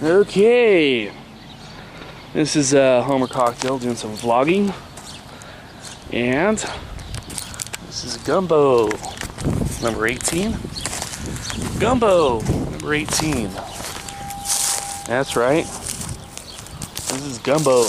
Okay, this is Homer Cocktail doing some vlogging, and this is Gumbo, number 18. Gumbo, number 18. That's right. This is Gumbo.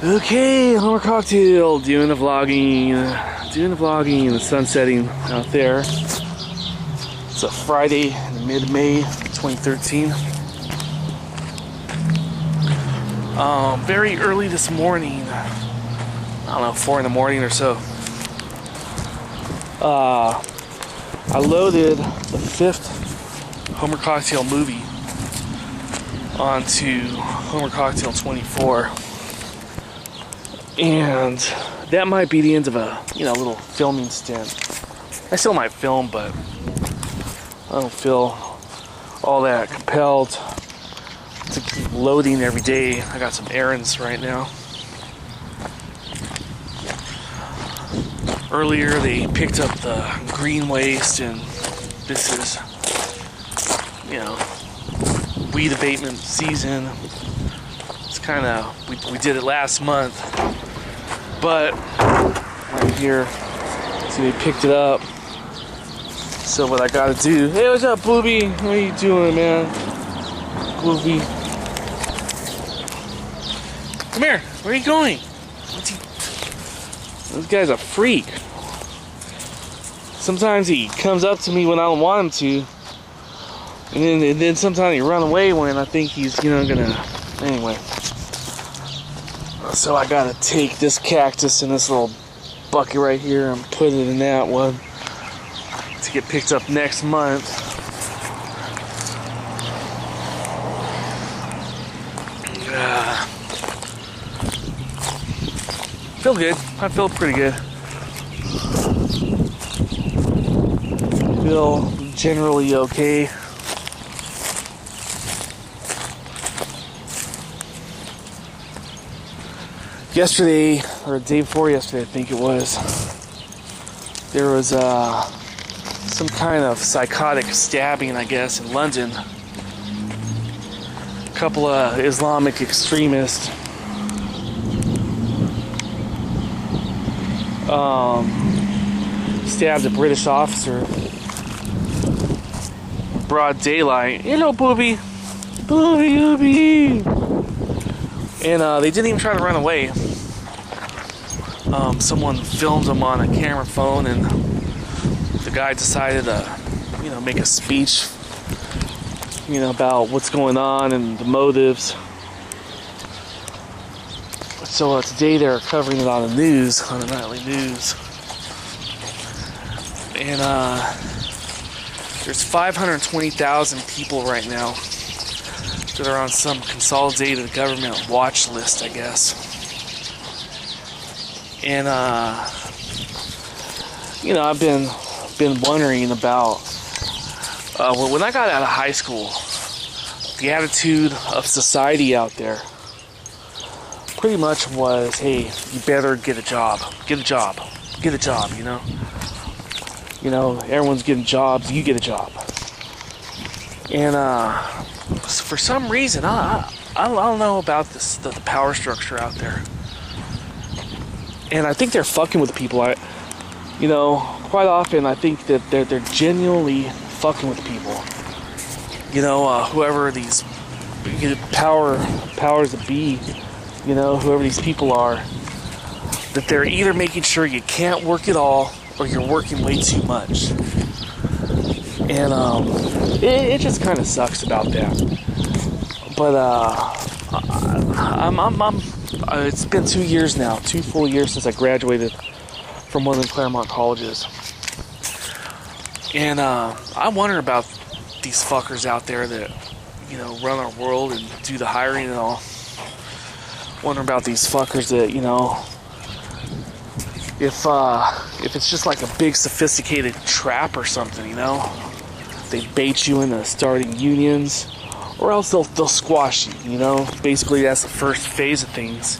Okay, Homer Cocktail, doing the vlogging, the sun's setting out there. It's a Friday, mid-May 2013. Very early this morning, I don't know, 4 in the morning or so. I loaded the 5th Homer Cocktail movie onto Homer Cocktail 24. And that might be the end of a, little filming stint. I still might film, but I don't feel all that compelled to loading every day. I got some errands right now. Earlier they picked up the green waste, and this is, you know, weed abatement season. It's kind of, we did it last month, but right here, see, they picked it up. So what I gotta do, hey, what's up, Booby? What are you doing, man? Booby. Come here, where are you going? This guy's a freak. Sometimes he comes up to me when I don't want him to. And then sometimes he run away when I think he's, you know, gonna, anyway. So I gotta take this cactus in this little bucket right here and put it in that one to get picked up next month. Feel good. I feel pretty good. Feel generally okay. Yesterday, or the day before yesterday, I think it was, there was some kind of psychotic stabbing, I guess, in London. A couple of Islamic extremists stabbed a British officer. Broad daylight. Hello, Booby. Booby, Booby. And they didn't even try to run away. Someone filmed them on a camera phone, and the guy decided to, you know, make a speech, you know, about what's going on and the motives. So today they're covering it on the news, on the nightly news. And there's 520,000 people right now that are on some consolidated government watch list, I guess. And you know, I've been wondering about when I got out of high school, the attitude of society out there pretty much was, hey, you better get a job, you know, everyone's getting jobs, you get a job. And for some reason, I don't know about this, the power structure out there. And I think they're fucking with the people. You know, quite often I think that they're genuinely fucking with people. You know, whoever these powers that be, you know, whoever these people are, that they're either making sure you can't work at all or you're working way too much. And it just kind of sucks about that. But it's been 2 years now, 2 full years since I graduated from one of the Claremont colleges. And I wonder about these fuckers out there that, you know, run our world and do the hiring and all. Wonder about these fuckers that, you know, if it's just like a big sophisticated trap or something, you know, they bait you into starting unions, or else they'll squash you, you know. Basically, that's the first phase of things.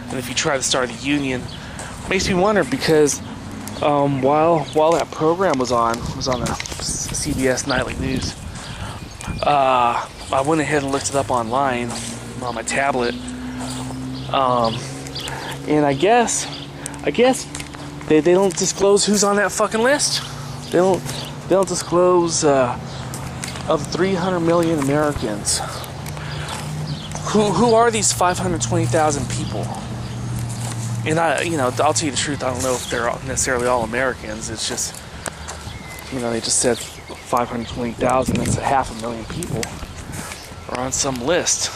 And if you try to start a union, it makes me wonder, because while that program was on the CBS Nightly News, I went ahead and looked it up online on my tablet, and I guess they don't disclose who's on that fucking list. They don't disclose of 300 million Americans. Who are these 520,000 people? And I'll tell you the truth, I don't know if they're necessarily all Americans. It's just, you know, they just said 520,000. That's 500,000 people are on some list.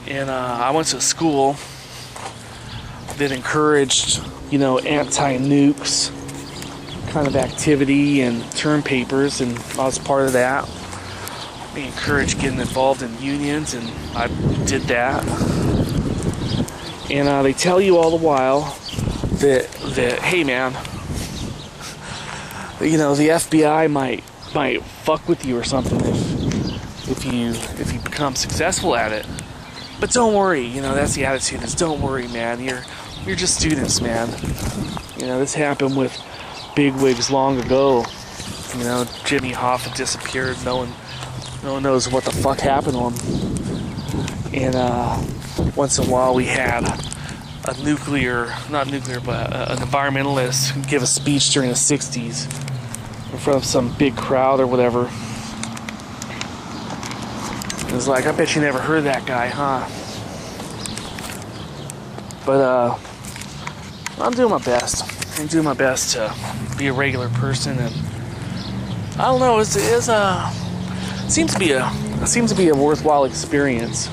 And I went to a school that encouraged, you know, anti-nukes kind of activity and term papers, and I was part of that. They encouraged getting involved in unions, and I did that. And they tell you all the while that hey man, you know, the FBI might fuck with you or something if you become successful at it. But don't worry, you know, that's the attitude, is don't worry, man. You're just students, man. You know, this happened with bigwigs long ago. You know, Jimmy Hoffa disappeared. No one knows what the fuck happened to him. And once in a while we had an environmentalist give a speech during the 60s in front of some big crowd or whatever. It was like, I bet you never heard of that guy, huh? But I'm doing my best. I'm doing my best to be a regular person, and I don't know. It seems to be a worthwhile experience.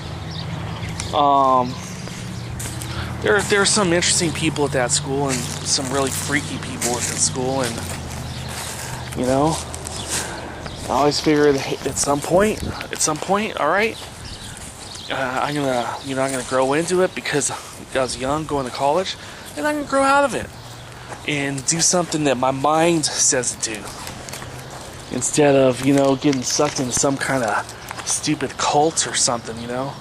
There are some interesting people at that school, and some really freaky people at that school, and you know, I always figured at some point, all right, I'm gonna grow into it because I was young, going to college, and I'm gonna grow out of it and do something that my mind says to do, instead of, you know, getting sucked into some kind of stupid cult or something, you know.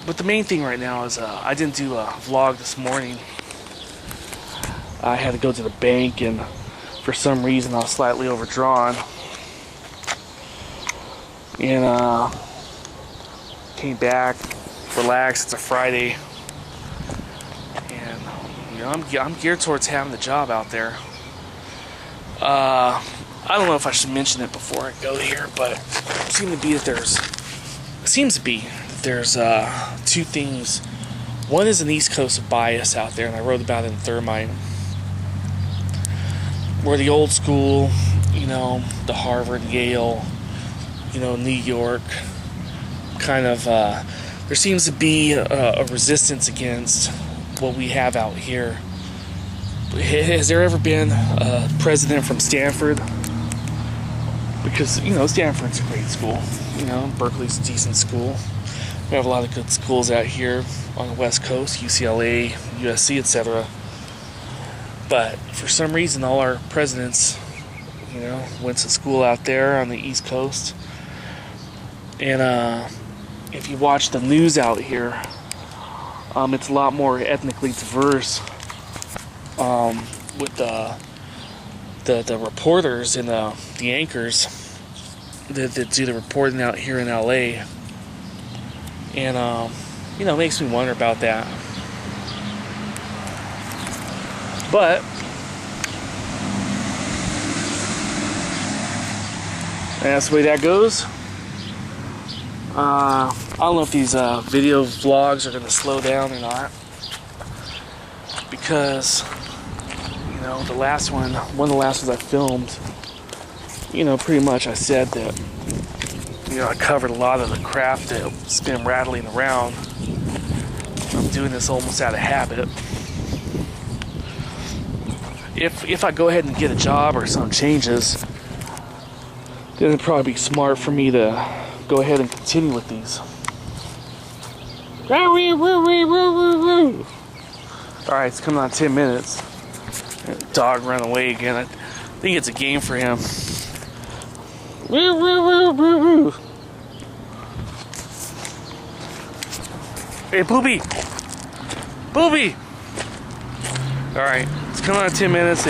But the main thing right now is I didn't do a vlog this morning. I had to go to the bank, and for some reason I was slightly overdrawn, and came back, relaxed. It's a Friday, and you know, I'm geared towards having the job out there. I don't know if I should mention it before I go here, but it seems to be that there's two things. One is an East Coast bias out there, and I wrote about it in Thermite, where the old school, you know, the Harvard, Yale, you know, New York, kind of, there seems to be a resistance against what we have out here. Has there ever been a president from Stanford? Because, you know, Stanford's a great school. You know, Berkeley's a decent school. We have a lot of good schools out here on the West Coast, UCLA, USC, etc. But for some reason, all our presidents, you know, went to school out there on the East Coast. And if you watch the news out here, it's a lot more ethnically diverse. With the reporters and the anchors that do the reporting out here in LA, and you know, it makes me wonder about that. But that's the way that goes. I don't know if these video vlogs are going to slow down or not, because, you know, one of the last ones I filmed, you know, pretty much I said that, you know, I covered a lot of the crap that's been rattling around. I'm doing this almost out of habit. If I go ahead and get a job or something changes, then it'd probably be smart for me to go ahead and continue with these. Alright, it's coming on 10 minutes. Dog ran away again. I think it's a game for him. Hey, Booby! Booby! Alright, it's coming on 10 minutes.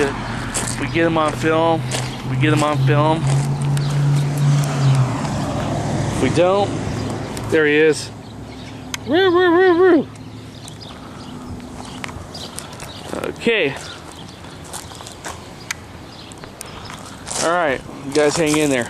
We get him on film. We get him on film. If we don't, there he is. Okay. Alright, you guys hang in there.